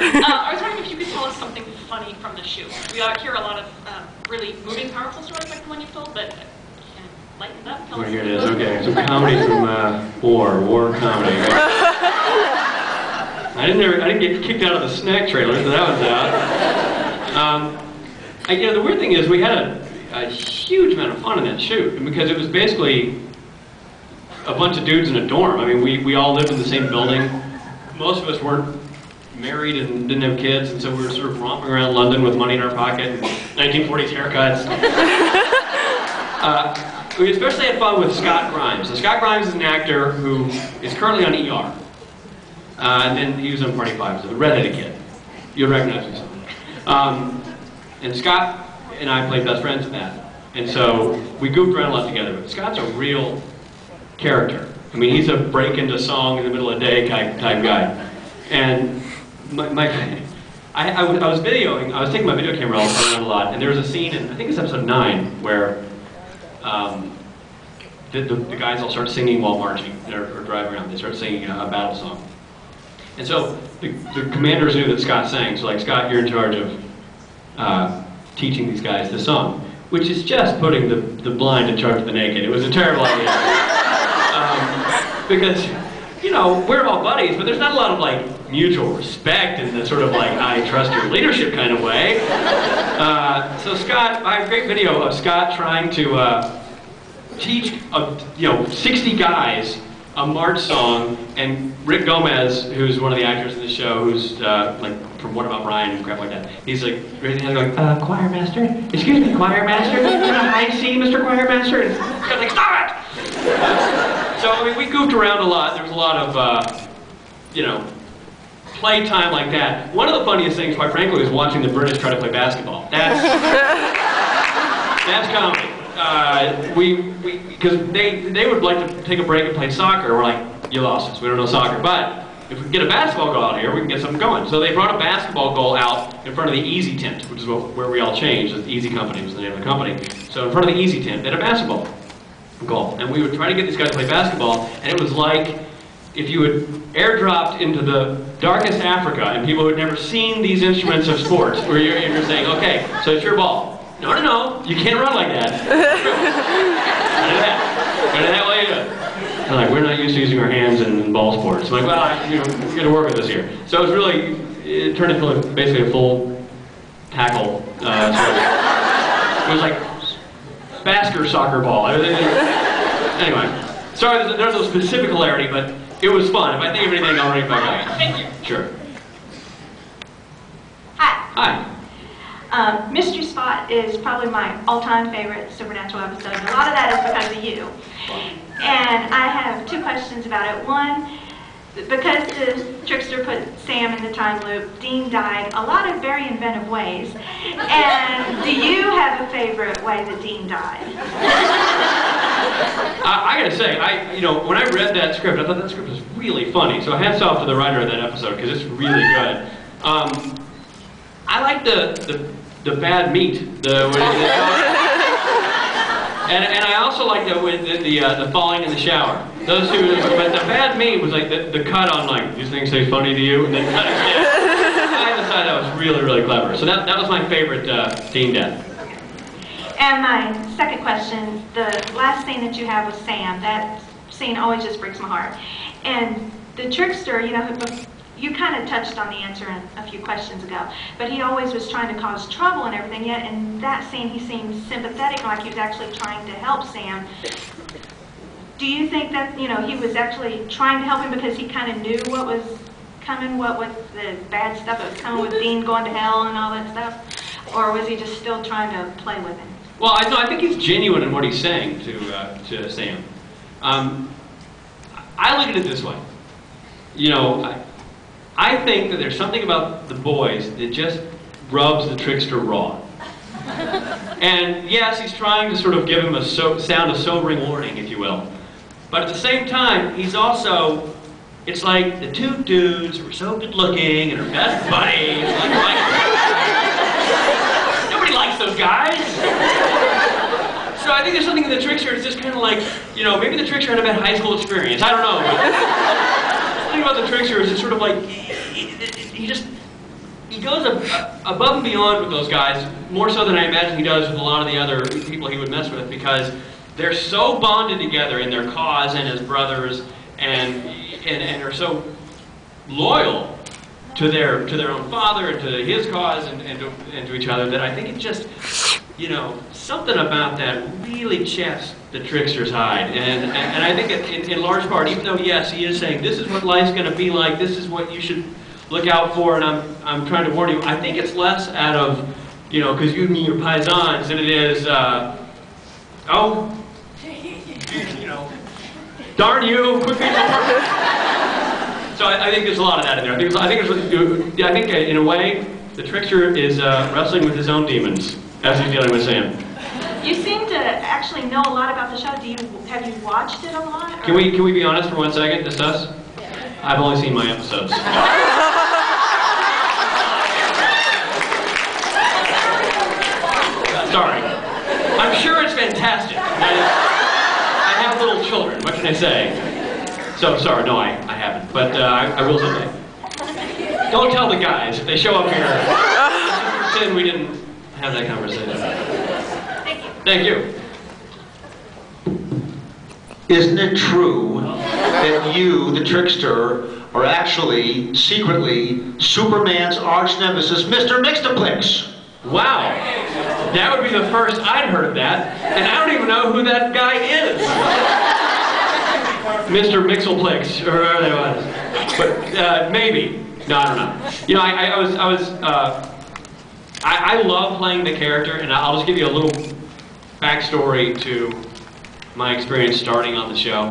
I was wondering if you could tell us something funny from the shoot. We hear a lot of really moving, powerful stories like the one you told, but lighten it up. Tell us. Here it is. Okay, some comedy from war comedy. I didn't get kicked out of the snack trailer, so that was out. You know, the weird thing is we had a huge amount of fun in that shoot because it was basically a bunch of dudes in a dorm. I mean, we all lived in the same building. Most of us weren't married and didn't have kids, and so we were sort of romping around London with money in our pocket and 1940s haircuts. We especially had fun with Scott Grimes. So Scott Grimes is an actor who is currently on ER. And then he was on Party 5, so the redheaded kid. You'll recognize him. And Scott and I played best friends in that. And so we goofed around a lot together. But Scott's a real character. I mean, he's a break into song in the middle of the day type guy. And I was videoing, I was taking my video camera around a lot, and there was a scene in, I think it's episode 9, where the guys all start singing while marching, or driving around. They start singing a battle song. And so the commanders knew that Scott sang, so like, Scott, you're in charge of teaching these guys this song, which is just putting the blind in charge of the naked. It was a terrible idea. Because, you know, we're all buddies, but there's not a lot of like mutual respect in the sort of like, I trust your leadership kind of way. So Scott, I have a great video of Scott trying to teach, 60 guys a march song, and Rick Gomez, who's one of the actors in the show, who's like from What About Brian and crap like that, he's like raising his hand going, choir master? Excuse me, choir master? I see, Mr. Choir Master? And Scott's like, stop it! So, I mean, we goofed around a lot. There was a lot of, playtime like that. One of the funniest things, quite frankly, was watching the British try to play basketball. That's comedy. Because they would like to take a break and play soccer. We're like, you lost us, we don't know soccer. But if we can get a basketball goal out here, we can get something going. So they brought a basketball goal out in front of the Easy tent, which is where we all changed. The Easy Company was the name of the company. So in front of the Easy tent, they had a basketball goal. And we would try to get these guys to play basketball, and it was like if you had airdropped into the darkest Africa and people who had never seen these instruments of sports, where you're saying, okay, so it's your ball. No, you can't run like that. Go that way. They're like, we're not used to using our hands in ball sports. I'm like, well, we got to work with this here. So it was really, it turned into basically a full tackle sport. It was like Basker soccer ball. Anyway, sorry, there's no specific hilarity, but it was fun. If I think of anything, I'll bring it back up. Thank you. Sure. Hi. Hi. Mystery Spot is probably my all-time favorite Supernatural episode. A lot of that is because of you. And I have two questions about it. One, because the trickster put Sam in the time loop, Dean died a lot of very inventive ways. And do you have a favorite way that Dean died? I gotta say, when I read that script, I thought that script was really funny. So hats off to the writer of that episode, because it's really good. I like the bad meat. And I also like the falling in the shower. Those two, but the bad meat was like the cut on like, these things say funny to you, and then cut it. I decided that was really, really clever. So that was my favorite Dean death. And my second question, the last scene that you have with Sam, that scene always just breaks my heart. And the trickster, you kind of touched on the answer in a few questions ago, but he always was trying to cause trouble and everything, yet in that scene he seemed sympathetic, like he was actually trying to help Sam. Do you think that, he was actually trying to help him because he kind of knew what was coming, what was the bad stuff that was coming with Dean going to hell and all that stuff? Or was he just still trying to play with him? Well, I think he's genuine in what he's saying to Sam. I look at it this way. I think that there's something about the boys that just rubs the trickster raw. And yes, he's trying to sort of give him sound a sobering warning, if you will. But at the same time, he's also, it's like the two dudes who are so good looking and are best buddies. Nobody likes those guys. So I think there's something in the trickster. It's just kind of like, maybe the trickster had a bad high school experience. I don't know. But the thing about the trickster is it's sort of like, he just he goes above and beyond with those guys, more so than I imagine he does with a lot of the other people he would mess with, because they're so bonded together in their cause and as brothers, and are so loyal to their own father and to his cause and to each other, that I think it just, you know, something about that really chaps the trickster's hide. And I think in large part, even though yes, he is saying this is what life's going to be like, this is what you should look out for, and I'm trying to warn you, I think it's less out of, you know, because you and me are paisans, than it is, oh, you know, darn you, quit being so I think there's a lot of that in there. I think in a way, the trickster is wrestling with his own demons as he's dealing with Sam. You seem to actually know a lot about the show. Have you watched it a lot? Or? Can we be honest for 1 second, just us? Yeah. I've only seen my episodes. Sorry. I'm sure it's fantastic. I have little children. What can I say? So, sorry, no, I haven't. But I will someday. Don't tell the guys. If they show up here, pretend we didn't have that conversation. Thank you. Isn't it true that you, the trickster, are actually, secretly, Superman's arch nemesis, Mr. Mixtaplex? Wow. That would be the first I'd heard of that, and I don't even know who that guy is. Mr. Mixelplex, or whatever that was. But maybe. No, I don't know. You know, I love playing the character, and I'll just give you a little backstory to my experience starting on the show.